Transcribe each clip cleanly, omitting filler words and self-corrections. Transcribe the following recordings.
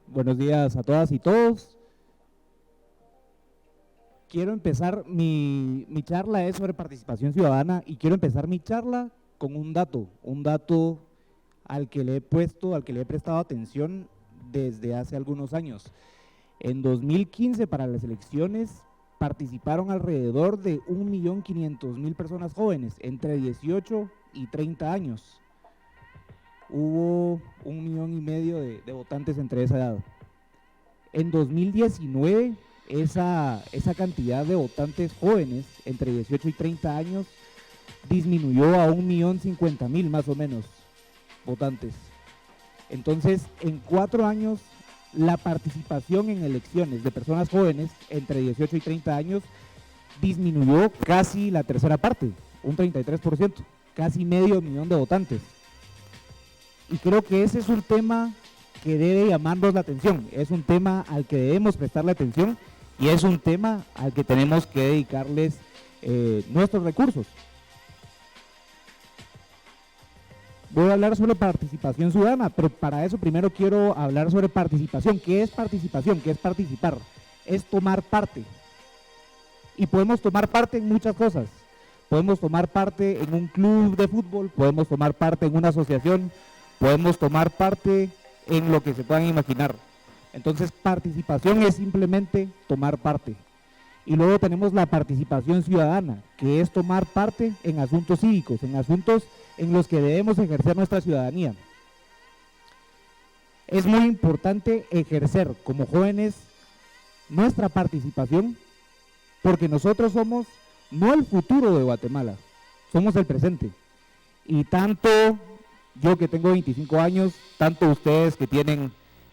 Buenos días a todas y todos. Quiero empezar, mi charla es sobre participación ciudadana y quiero empezar mi charla con un dato al que le he prestado atención desde hace algunos años. En 2015, para las elecciones, participaron alrededor de 1.500.000 personas jóvenes entre 18 y 30 años. Hubo 1,5 millones de votantes entre esa edad. En 2019, esa cantidad de votantes jóvenes entre 18 y 30 años disminuyó a 1,050,000 más o menos votantes. Entonces, en 4 años, la participación en elecciones de personas jóvenes entre 18 y 30 años disminuyó casi la tercera parte, un 33%, casi 500,000 de votantes. Y creo que ese es un tema que debe llamarnos la atención, es un tema al que debemos prestarle atención y es un tema al que tenemos que dedicarles nuestros recursos. Voy a hablar sobre participación ciudadana, pero para eso primero quiero hablar sobre participación. ¿Qué es participación? ¿Qué es participar? Es tomar parte. Y podemos tomar parte en muchas cosas. Podemos tomar parte en un club de fútbol, podemos tomar parte en una asociación, podemos tomar parte en lo que se puedan imaginar. Entonces, participación es simplemente tomar parte. Y luego tenemos la participación ciudadana, que es tomar parte en asuntos cívicos, en asuntos en los que debemos ejercer nuestra ciudadanía. Es muy importante ejercer como jóvenes nuestra participación, porque nosotros somos no el futuro de Guatemala, somos el presente. Y tanto yo que tengo 25 años, tanto ustedes que tienen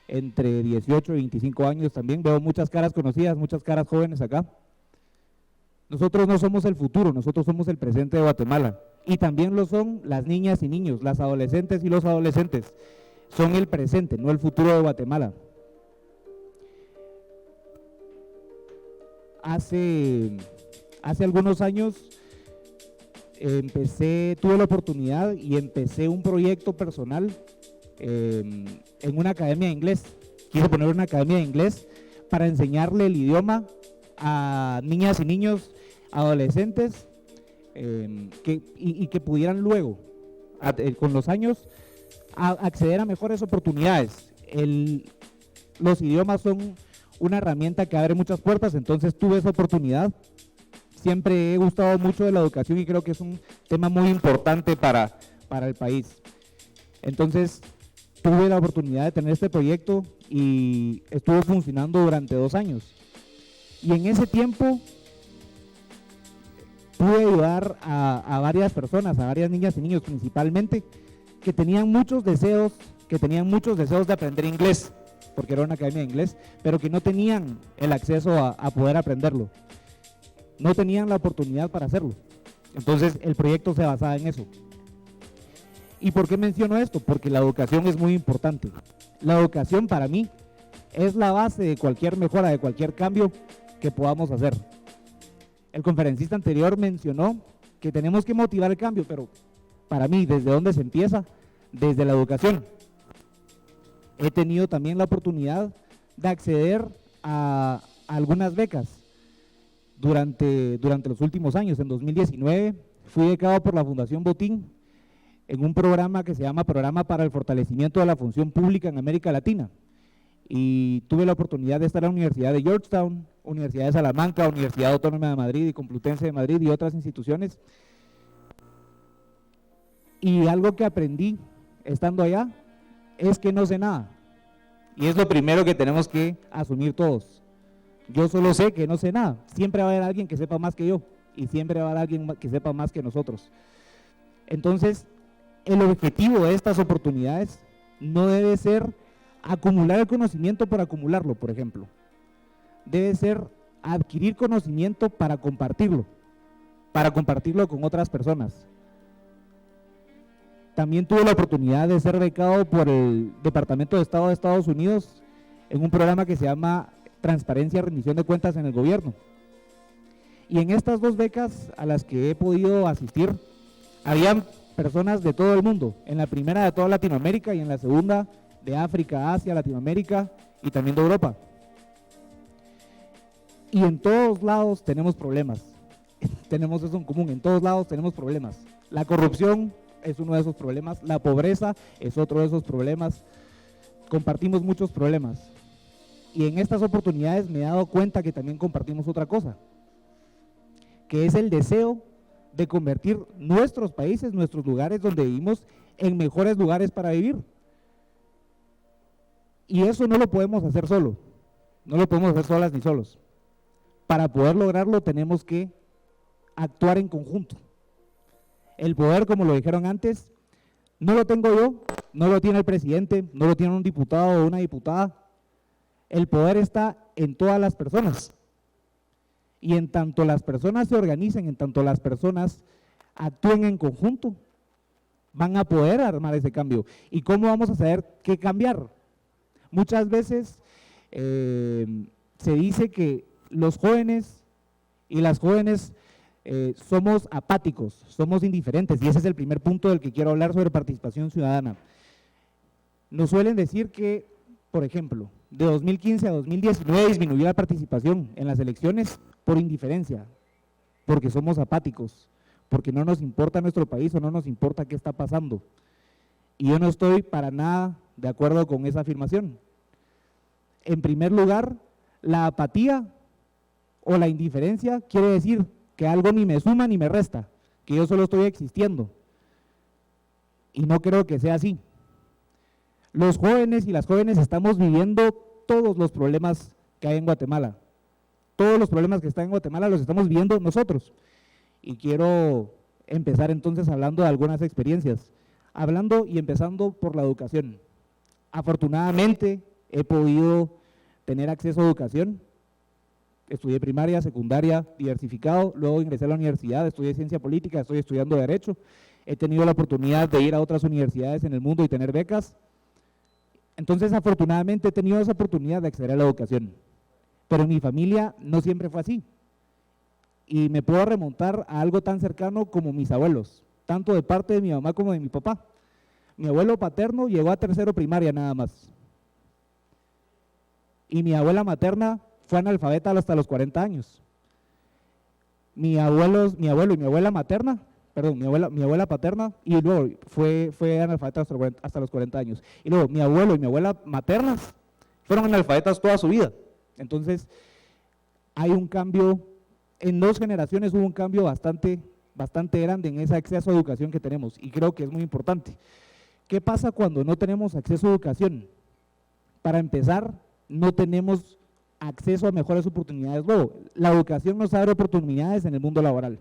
entre 18 y 25 años también, veo muchas caras conocidas, muchas caras jóvenes acá. Nosotros no somos el futuro, nosotros somos el presente de Guatemala. Y también lo son las niñas y niños, las adolescentes y los adolescentes. Son el presente, no el futuro de Guatemala. Hace algunos años tuve la oportunidad y empecé un proyecto personal en una academia de inglés. Quise poner una academia de inglés para enseñarle el idioma a niñas y niños, adolescentes, que pudieran luego, con los años, acceder a mejores oportunidades. Los idiomas son una herramienta que abre muchas puertas, entonces tuve esa oportunidad. Siempre he gustado mucho de la educación y creo que es un tema muy importante para el país. Entonces, tuve la oportunidad de tener este proyecto y estuvo funcionando durante 2 años. Y en ese tiempo pude ayudar a varias personas, a varias niñas y niños principalmente, que tenían muchos deseos de aprender inglés, porque era una academia de inglés, pero que no tenían el acceso a poder aprenderlo. No tenían la oportunidad para hacerlo. Entonces el proyecto se basaba en eso. ¿Y por qué menciono esto? Porque la educación es muy importante. La educación para mí es la base de cualquier mejora, de cualquier cambio que podamos hacer. El conferencista anterior mencionó que tenemos que motivar el cambio, pero para mí, ¿desde dónde se empieza? Desde la educación. He tenido también la oportunidad de acceder a algunas becas durante los últimos años. En 2019 fui becado por la Fundación Botín en un programa que se llama Programa para el Fortalecimiento de la Función Pública en América Latina. Y tuve la oportunidad de estar en la Universidad de Georgetown, Universidad de Salamanca, Universidad Autónoma de Madrid y Complutense de Madrid y otras instituciones. Y algo que aprendí estando allá es que no sé nada. Y es lo primero que tenemos que asumir todos. Yo solo sé que no sé nada. Siempre va a haber alguien que sepa más que yo y siempre va a haber alguien que sepa más que nosotros. Entonces, el objetivo de estas oportunidades no debe ser acumular el conocimiento por acumularlo, por ejemplo. Debe ser adquirir conocimiento para compartirlo con otras personas. También tuve la oportunidad de ser becado por el Departamento de Estado de Estados Unidos en un programa que se llama Transparencia y Rendición de Cuentas en el Gobierno. Y en estas 2 becas a las que he podido asistir, habían personas de todo el mundo, en la primera de toda Latinoamérica y en la segunda de África, Asia, Latinoamérica y también de Europa. Y en todos lados tenemos problemas. Tenemos eso en común, en todos lados tenemos problemas. La corrupción es uno de esos problemas, la pobreza es otro de esos problemas. Compartimos muchos problemas. Y en estas oportunidades me he dado cuenta que también compartimos otra cosa, que es el deseo de convertir nuestros países, nuestros lugares donde vivimos, en mejores lugares para vivir. Y eso no lo podemos hacer solo, no lo podemos hacer solas ni solos. Para poder lograrlo tenemos que actuar en conjunto. El poder, como lo dijeron antes, no lo tengo yo, no lo tiene el presidente, no lo tiene un diputado o una diputada. El poder está en todas las personas. Y en tanto las personas se organicen, en tanto las personas actúen en conjunto, van a poder armar ese cambio. ¿Y cómo vamos a saber qué cambiar? Muchas veces se dice que los jóvenes y las jóvenes somos apáticos, somos indiferentes, y ese es el primer punto del que quiero hablar sobre participación ciudadana. Nos suelen decir que, por ejemplo, de 2015 a 2019 disminuyó la participación en las elecciones por indiferencia, porque somos apáticos, porque no nos importa nuestro país o no nos importa qué está pasando. Y yo no estoy para nada de acuerdo con esa afirmación. En primer lugar, la apatía o la indiferencia quiere decir que algo ni me suma ni me resta, que yo solo estoy existiendo. Y no creo que sea así. Los jóvenes y las jóvenes estamos viviendo todos los problemas que hay en Guatemala. Todos los problemas que están en Guatemala los estamos viviendo nosotros. Y quiero empezar entonces hablando de algunas experiencias. Hablando y empezando por la educación. Afortunadamente he podido tener acceso a educación. Estudié primaria, secundaria, diversificado, luego ingresé a la universidad, estudié ciencia política, estoy estudiando Derecho. He tenido la oportunidad de ir a otras universidades en el mundo y tener becas. Entonces, afortunadamente he tenido esa oportunidad de acceder a la educación. Pero en mi familia no siempre fue así. Y me puedo remontar a algo tan cercano como mis abuelos, tanto de parte de mi mamá como de mi papá. Mi abuelo paterno llegó a tercero primaria nada más. Y mi abuela materna fue analfabeta hasta los 40 años. Mi abuelo y mi abuela materna, perdón, mi abuela paterna, y luego fue analfabeta hasta los 40 años. Y luego mi abuelo y mi abuela maternas fueron analfabetas toda su vida. Entonces, hay un cambio, en 2 generaciones hubo un cambio bastante grande en ese acceso a educación que tenemos, y creo que es muy importante. ¿Qué pasa cuando no tenemos acceso a educación? Para empezar, no tenemos acceso a mejores oportunidades. Luego, la educación nos abre oportunidades en el mundo laboral.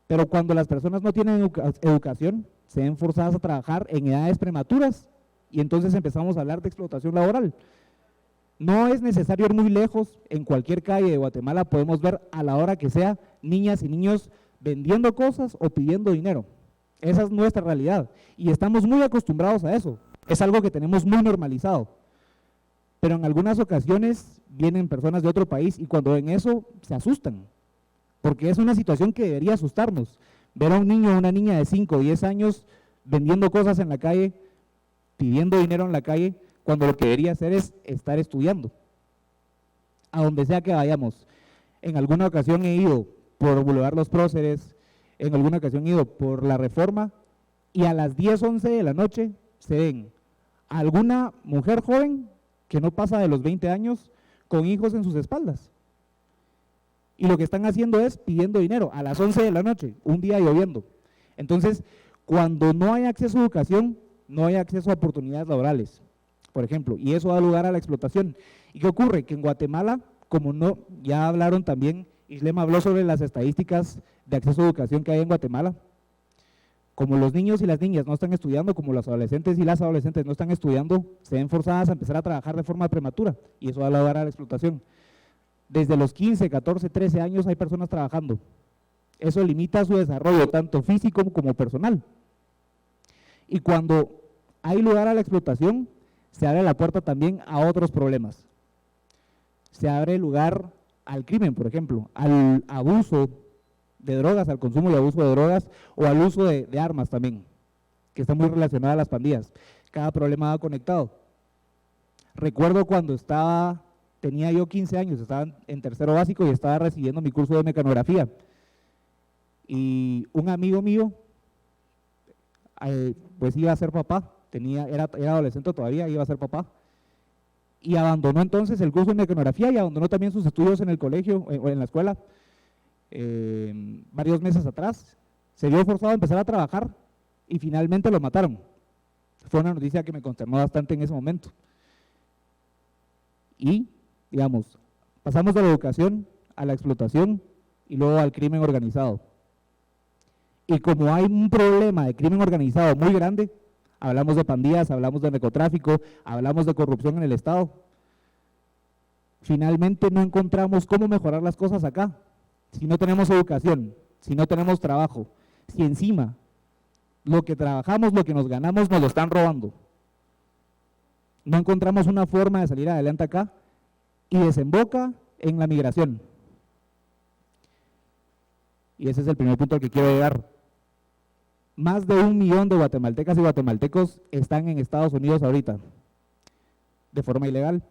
Pero cuando las personas no tienen educación, se ven forzadas a trabajar en edades prematuras y entonces empezamos a hablar de explotación laboral. No es necesario ir muy lejos, en cualquier calle de Guatemala podemos ver a la hora que sea niñas y niños vendiendo cosas o pidiendo dinero. Esa es nuestra realidad y estamos muy acostumbrados a eso. Es algo que tenemos muy normalizado. Pero en algunas ocasiones vienen personas de otro país y cuando ven eso se asustan, porque es una situación que debería asustarnos. Ver a un niño o una niña de 5 o 10 años vendiendo cosas en la calle, pidiendo dinero en la calle, cuando lo que debería hacer es estar estudiando. A donde sea que vayamos. En alguna ocasión he ido por Boulevard Los Próceres, en alguna ocasión he ido por La Reforma, y a las 10, 11 de la noche se ven a alguna mujer joven que no pasa de los 20 años, con hijos en sus espaldas. Y lo que están haciendo es pidiendo dinero a las 11 de la noche, un día lloviendo. Entonces, cuando no hay acceso a educación, no hay acceso a oportunidades laborales, por ejemplo, y eso da lugar a la explotación. ¿Y qué ocurre? Que en Guatemala, como no, ya hablaron también, Islem habló sobre las estadísticas de acceso a educación que hay en Guatemala. Como los niños y las niñas no están estudiando, como los adolescentes y las adolescentes no están estudiando, se ven forzadas a empezar a trabajar de forma prematura y eso da lugar a la explotación. Desde los 15, 14, 13 años hay personas trabajando. Eso limita su desarrollo, tanto físico como personal. Y cuando hay lugar a la explotación, se abre la puerta también a otros problemas. Se abre lugar al crimen, por ejemplo, al abuso de drogas, al consumo y abuso de drogas, o al uso de armas también, que está muy relacionado a las pandillas. cada problema va conectado. Recuerdo cuando tenía yo 15 años, estaba en tercero básico y estaba recibiendo mi curso de mecanografía. Y un amigo mío, pues iba a ser papá, era adolescente todavía, iba a ser papá. Y abandonó entonces el curso de mecanografía y abandonó también sus estudios en el colegio, o en la escuela, varios meses atrás. Se vio forzado a empezar a trabajar y finalmente lo mataron. Fue una noticia que me consternó bastante en ese momento. Y, digamos, pasamos de la educación a la explotación y luego al crimen organizado. Y como hay un problema de crimen organizado muy grande, hablamos de pandillas, hablamos de narcotráfico, hablamos de corrupción en el Estado, finalmente no encontramos cómo mejorar las cosas acá. Si no tenemos educación, si no tenemos trabajo, si encima lo que trabajamos, lo que nos ganamos, nos lo están robando. No encontramos una forma de salir adelante acá y desemboca en la migración. Y ese es el primer punto al que quiero llegar. Más de 1 millón de guatemaltecas y guatemaltecos están en Estados Unidos ahorita, de forma ilegal,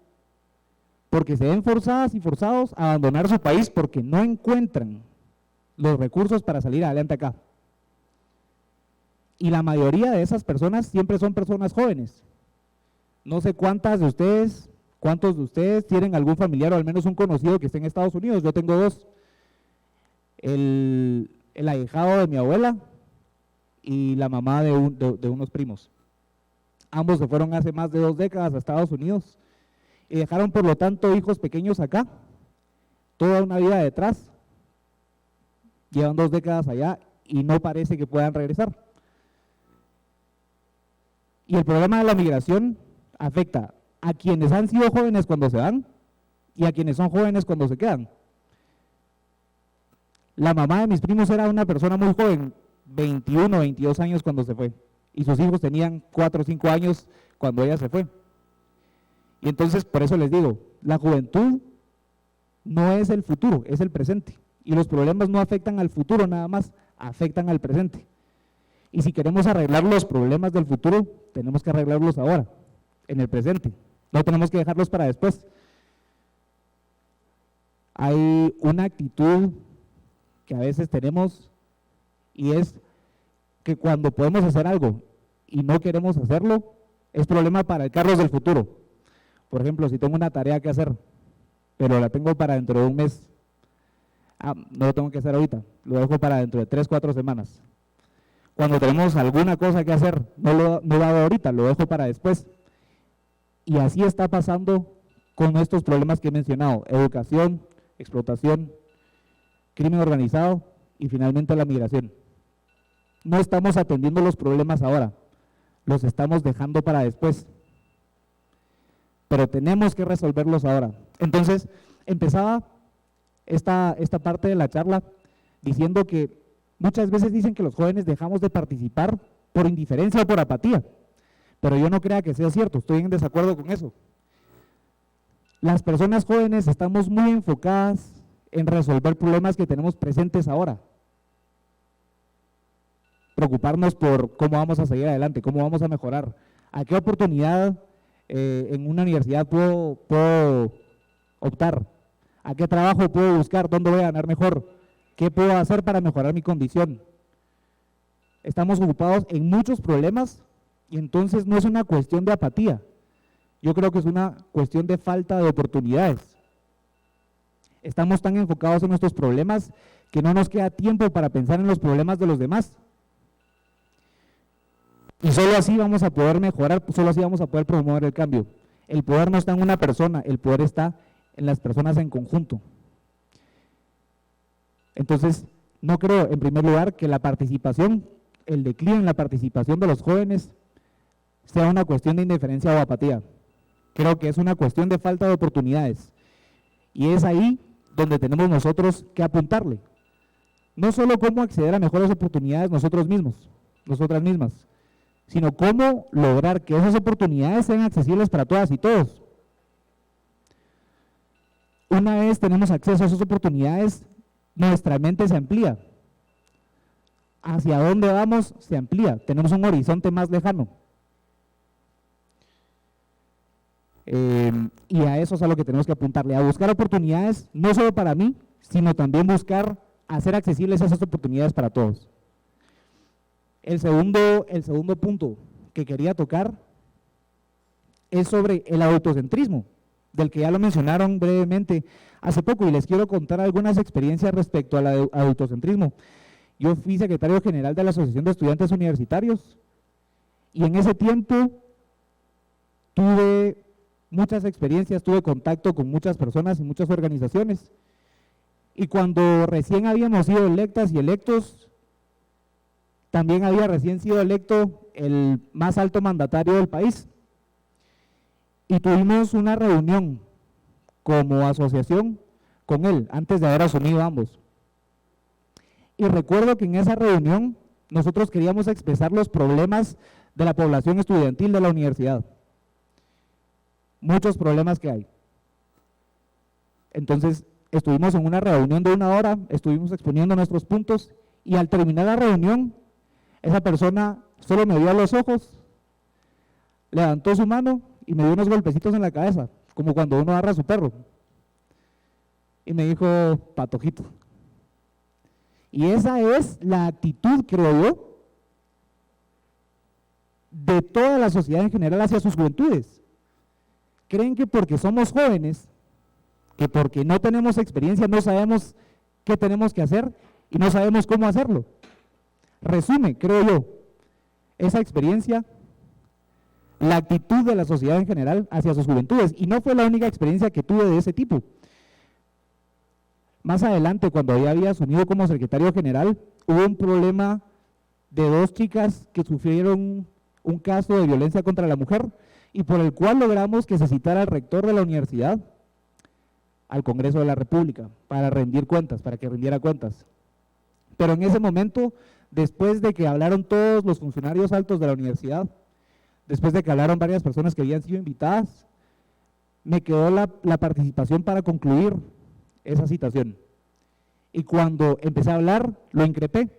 porque se ven forzadas y forzados a abandonar su país porque no encuentran los recursos para salir adelante acá. Y la mayoría de esas personas siempre son personas jóvenes. No sé cuántos de ustedes tienen algún familiar o al menos un conocido que esté en Estados Unidos. Yo tengo 2. El ahijado de mi abuela y la mamá de unos primos. Ambos se fueron hace más de 2 décadas a Estados Unidos y dejaron por lo tanto hijos pequeños acá, toda una vida detrás, llevan 2 décadas allá y no parece que puedan regresar. Y el problema de la migración afecta a quienes han sido jóvenes cuando se van y a quienes son jóvenes cuando se quedan. La mamá de mis primos era una persona muy joven, 21, 22 años cuando se fue, y sus hijos tenían 4 o 5 años cuando ella se fue. Y entonces, por eso les digo, la juventud no es el futuro, es el presente. Y los problemas no afectan al futuro nada más, afectan al presente. Y si queremos arreglar los problemas del futuro, tenemos que arreglarlos ahora, en el presente. No tenemos que dejarlos para después. Hay una actitud que a veces tenemos y es que cuando podemos hacer algo y no queremos hacerlo, es problema para el Carlos del futuro. Por ejemplo, si tengo una tarea que hacer, pero la tengo para dentro de un mes, no lo tengo que hacer ahorita, lo dejo para dentro de 3, 4 semanas. Cuando tenemos alguna cosa que hacer, no lo hago ahorita, lo dejo para después. Y así está pasando con estos problemas que he mencionado: educación, explotación, crimen organizado y finalmente la migración. No estamos atendiendo los problemas ahora, los estamos dejando para después. Pero tenemos que resolverlos ahora. Entonces, empezaba esta parte de la charla diciendo que muchas veces dicen que los jóvenes dejamos de participar por indiferencia o por apatía, pero yo no crea que sea cierto, estoy en desacuerdo con eso. Las personas jóvenes estamos muy enfocadas en resolver problemas que tenemos presentes ahora. Preocuparnos por cómo vamos a seguir adelante, cómo vamos a mejorar, a qué oportunidad en una universidad puedo optar, a qué trabajo puedo buscar, dónde voy a ganar mejor, qué puedo hacer para mejorar mi condición. Estamos ocupados en muchos problemas y entonces no es una cuestión de apatía, yo creo que es una cuestión de falta de oportunidades. Estamos tan enfocados en nuestros problemas que no nos queda tiempo para pensar en los problemas de los demás. Y solo así vamos a poder mejorar, solo así vamos a poder promover el cambio. El poder no está en una persona, el poder está en las personas en conjunto. Entonces, no creo, en primer lugar, que la participación, el declive en la participación de los jóvenes sea una cuestión de indiferencia o apatía. Creo que es una cuestión de falta de oportunidades. Y es ahí donde tenemos nosotros que apuntarle. No solo cómo acceder a mejores oportunidades nosotros mismos, nosotras mismas, sino cómo lograr que esas oportunidades sean accesibles para todas y todos. Una vez tenemos acceso a esas oportunidades, nuestra mente se amplía. Hacia dónde vamos se amplía, tenemos un horizonte más lejano. Y a eso es a lo que tenemos que apuntarle, a buscar oportunidades, no solo para mí, sino también buscar hacer accesibles esas oportunidades para todos. El segundo punto que quería tocar es sobre el autocentrismo, del que ya lo mencionaron brevemente hace poco, y les quiero contar algunas experiencias respecto al autocentrismo. Yo fui secretario general de la Asociación de Estudiantes Universitarios, y en ese tiempo tuve muchas experiencias, tuve contacto con muchas personas y muchas organizaciones, y cuando recién habíamos sido electas y electos, también había recién sido electo el más alto mandatario del país, y tuvimos una reunión como asociación con él, antes de haber asumido ambos. Y recuerdo que en esa reunión nosotros queríamos expresar los problemas de la población estudiantil de la universidad. Muchos problemas que hay. Entonces, estuvimos en una reunión de 1 hora, estuvimos exponiendo nuestros puntos, y al terminar la reunión, esa persona solo me vio a los ojos, levantó su mano y me dio unos golpecitos en la cabeza, como cuando uno agarra a su perro. Y me dijo, patojito. Y esa es la actitud, creo yo, de toda la sociedad en general hacia sus juventudes. Creen que porque somos jóvenes, que porque no tenemos experiencia, no sabemos qué tenemos que hacer y no sabemos cómo hacerlo. Resume, creo yo, esa experiencia, la actitud de la sociedad en general hacia sus juventudes, y no fue la única experiencia que tuve de ese tipo. Más adelante, cuando ya había asumido como secretario general, hubo un problema de 2 chicas que sufrieron un caso de violencia contra la mujer, y por el cual logramos que se citara al rector de la universidad al Congreso de la República para rendir cuentas, para que rindiera cuentas. Pero en ese momento, después de que hablaron todos los funcionarios altos de la universidad, después de que hablaron varias personas que habían sido invitadas, me quedó la participación para concluir esa citación. Y cuando empecé a hablar, lo increpé.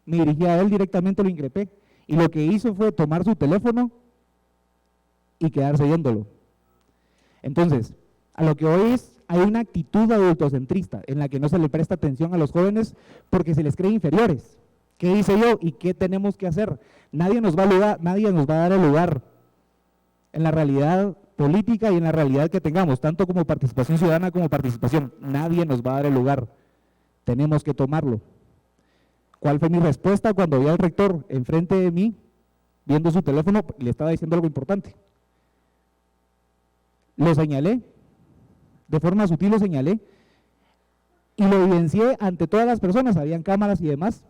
Me dirigí a él directamente, lo increpé. Y lo que hizo fue tomar su teléfono y quedarse oyéndolo. Entonces, a lo que hoy hay una actitud adultocentrista en la que no se le presta atención a los jóvenes porque se les cree inferiores. ¿Qué hice yo y qué tenemos que hacer? Nadie nos va a dar el lugar en la realidad política y en la realidad que tengamos, tanto como participación ciudadana como participación. Nadie nos va a dar el lugar. Tenemos que tomarlo. ¿Cuál fue mi respuesta cuando vi al rector enfrente de mí, viendo su teléfono, y le estaba diciendo algo importante? Lo señalé, de forma sutil lo señalé, y lo evidencié ante todas las personas, habían cámaras y demás,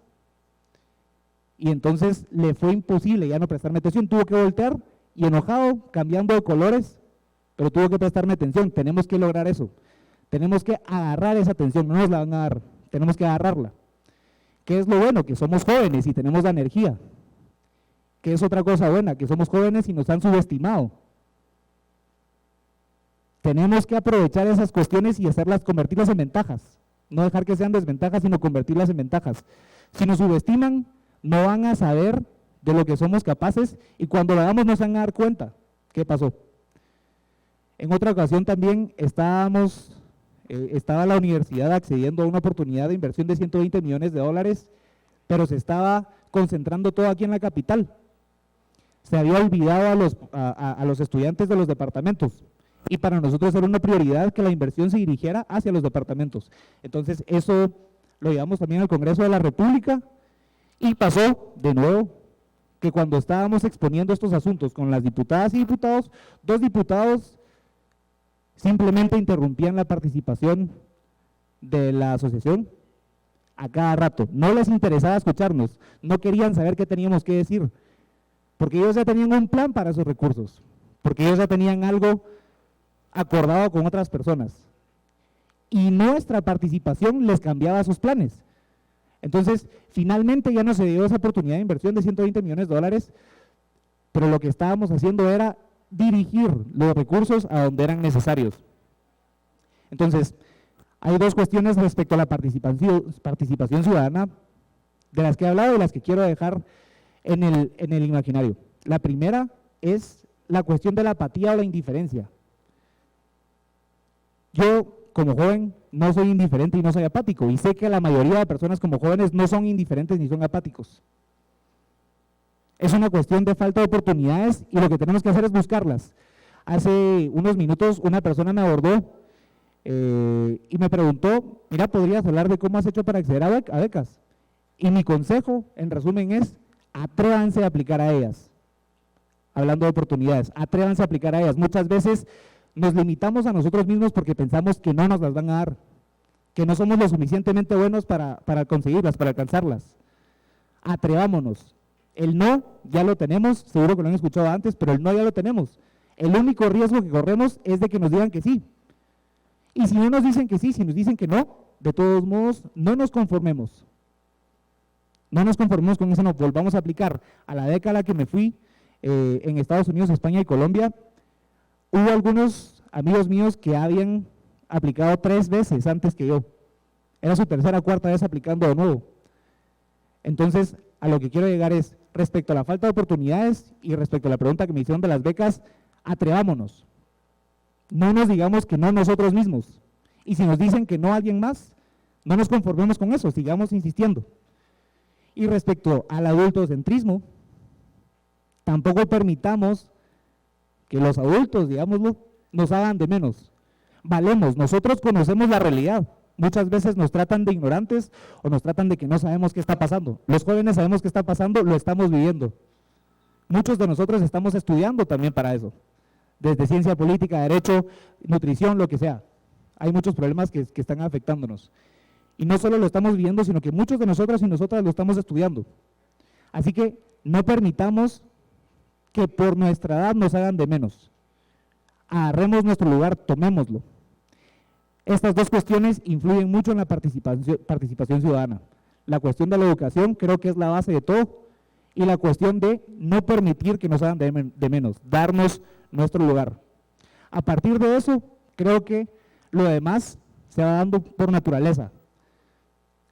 y entonces le fue imposible ya no prestarme atención, tuvo que voltear y enojado, cambiando de colores, pero tuvo que prestarme atención. Tenemos que lograr eso, tenemos que agarrar esa atención, no nos la van a dar, tenemos que agarrarla. ¿Qué es lo bueno? Que somos jóvenes y tenemos la energía. ¿Qué es otra cosa buena? Que somos jóvenes y nos han subestimado. Tenemos que aprovechar esas cuestiones y convertirlas en ventajas, no dejar que sean desventajas, sino convertirlas en ventajas. Si nos subestiman, no van a saber de lo que somos capaces, y cuando lo hagamos no se van a dar cuenta qué pasó. En otra ocasión también estaba la universidad accediendo a una oportunidad de inversión de $120 millones, pero se estaba concentrando todo aquí en la capital. Se había olvidado a los estudiantes de los departamentos, y para nosotros era una prioridad que la inversión se dirigiera hacia los departamentos. Entonces eso lo llevamos también al Congreso de la República, y pasó de nuevo que cuando estábamos exponiendo estos asuntos con las diputadas y diputados, 2 diputados simplemente interrumpían la participación de la asociación a cada rato. No les interesaba escucharnos, no querían saber qué teníamos que decir, porque ellos ya tenían un plan para esos recursos, porque ellos ya tenían algo acordado con otras personas, y nuestra participación les cambiaba sus planes. Entonces, finalmente ya no se dio esa oportunidad de inversión de $120 millones, pero lo que estábamos haciendo era dirigir los recursos a donde eran necesarios. Entonces, hay 2 cuestiones respecto a la participación ciudadana de las que he hablado y las que quiero dejar en el imaginario. La primera es la cuestión de la apatía o la indiferencia. Yo, como joven, no soy indiferente y no soy apático, y sé que la mayoría de personas como jóvenes no son indiferentes ni son apáticos. Es una cuestión de falta de oportunidades y lo que tenemos que hacer es buscarlas. Hace unos minutos una persona me abordó y me preguntó, mira, ¿podrías hablar de cómo has hecho para acceder a becas? Y mi consejo, en resumen, es atrévanse a aplicar a ellas. Hablando de oportunidades, atrévanse a aplicar a ellas. Muchas veces nos limitamos a nosotros mismos porque pensamos que no nos las van a dar, que no somos lo suficientemente buenos para conseguirlas, para alcanzarlas. Atrevámonos. El no ya lo tenemos, seguro que lo han escuchado antes, pero el no ya lo tenemos. El único riesgo que corremos es de que nos digan que sí. Y si no nos dicen que sí, si nos dicen que no, de todos modos, no nos conformemos. No nos conformemos con eso, no, volvamos a aplicar. A la beca a la que me fui, en Estados Unidos, España y Colombia, hubo algunos amigos míos que habían aplicado 3 veces antes que yo. Era su tercera o cuarta vez aplicando de nuevo. Entonces, a lo que quiero llegar es, respecto a la falta de oportunidades y respecto a la pregunta que me hicieron de las becas, atrevámonos. No nos digamos que no nosotros mismos. Y si nos dicen que no alguien más, no nos conformemos con eso, sigamos insistiendo. Y respecto al adultocentrismo, tampoco permitamos que los adultos, digámoslo, nos hagan de menos. Valemos, nosotros conocemos la realidad. Muchas veces nos tratan de ignorantes o nos tratan de que no sabemos qué está pasando. Los jóvenes sabemos qué está pasando, lo estamos viviendo. Muchos de nosotros estamos estudiando también para eso, desde ciencia política, derecho, nutrición, lo que sea. Hay muchos problemas que están afectándonos. Y no solo lo estamos viviendo, sino que muchos de nosotros y nosotras lo estamos estudiando. Así que no permitamos que por nuestra edad nos hagan de menos. Agarremos nuestro lugar, tomémoslo. Estas dos cuestiones influyen mucho en la participación ciudadana. La cuestión de la educación creo que es la base de todo, y la cuestión de no permitir que nos hagan de menos, darnos nuestro lugar. A partir de eso, creo que lo demás se va dando por naturaleza.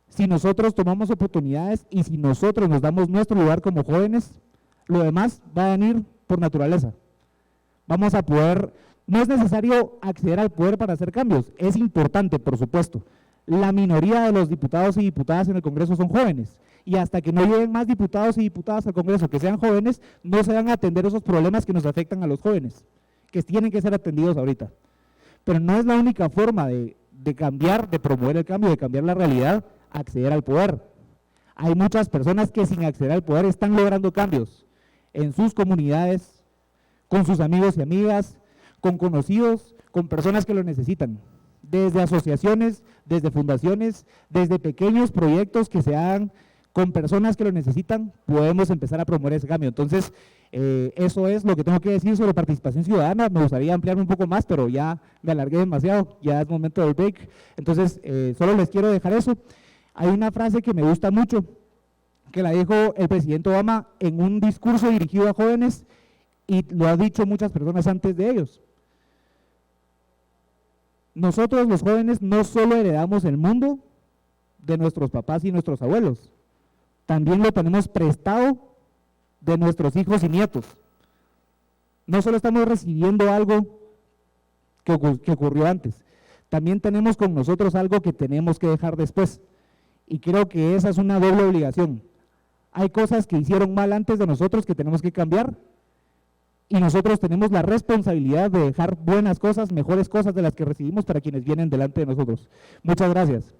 Si nosotros tomamos oportunidades y si nosotros nos damos nuestro lugar como jóvenes, lo demás va a venir por naturaleza. Vamos a poder, no es necesario acceder al poder para hacer cambios, es importante, por supuesto. La minoría de los diputados y diputadas en el Congreso son jóvenes, y hasta que no lleguen más diputados y diputadas al Congreso que sean jóvenes, no se van a atender esos problemas que nos afectan a los jóvenes, que tienen que ser atendidos ahorita. Pero no es la única forma de cambiar, de promover el cambio, de cambiar la realidad, acceder al poder. Hay muchas personas que sin acceder al poder están logrando cambios en sus comunidades, con sus amigos y amigas, con conocidos, con personas que lo necesitan. Desde asociaciones, desde fundaciones, desde pequeños proyectos que se hagan con personas que lo necesitan, podemos empezar a promover ese cambio. Entonces, eso es lo que tengo que decir sobre participación ciudadana. Me gustaría ampliarme un poco más, pero ya me alargué demasiado, ya es momento del break. Entonces, solo les quiero dejar eso. Hay una frase que me gusta mucho, que la dijo el presidente Obama en un discurso dirigido a jóvenes, y lo han dicho muchas personas antes de ellos. Nosotros los jóvenes no solo heredamos el mundo de nuestros papás y nuestros abuelos, también lo tenemos prestado de nuestros hijos y nietos. No solo estamos recibiendo algo que ocurrió antes, también tenemos con nosotros algo que tenemos que dejar después. Y creo que esa es una doble obligación. Hay cosas que hicieron mal antes de nosotros que tenemos que cambiar, y nosotros tenemos la responsabilidad de dejar buenas cosas, mejores cosas de las que recibimos para quienes vienen delante de nosotros. Muchas gracias.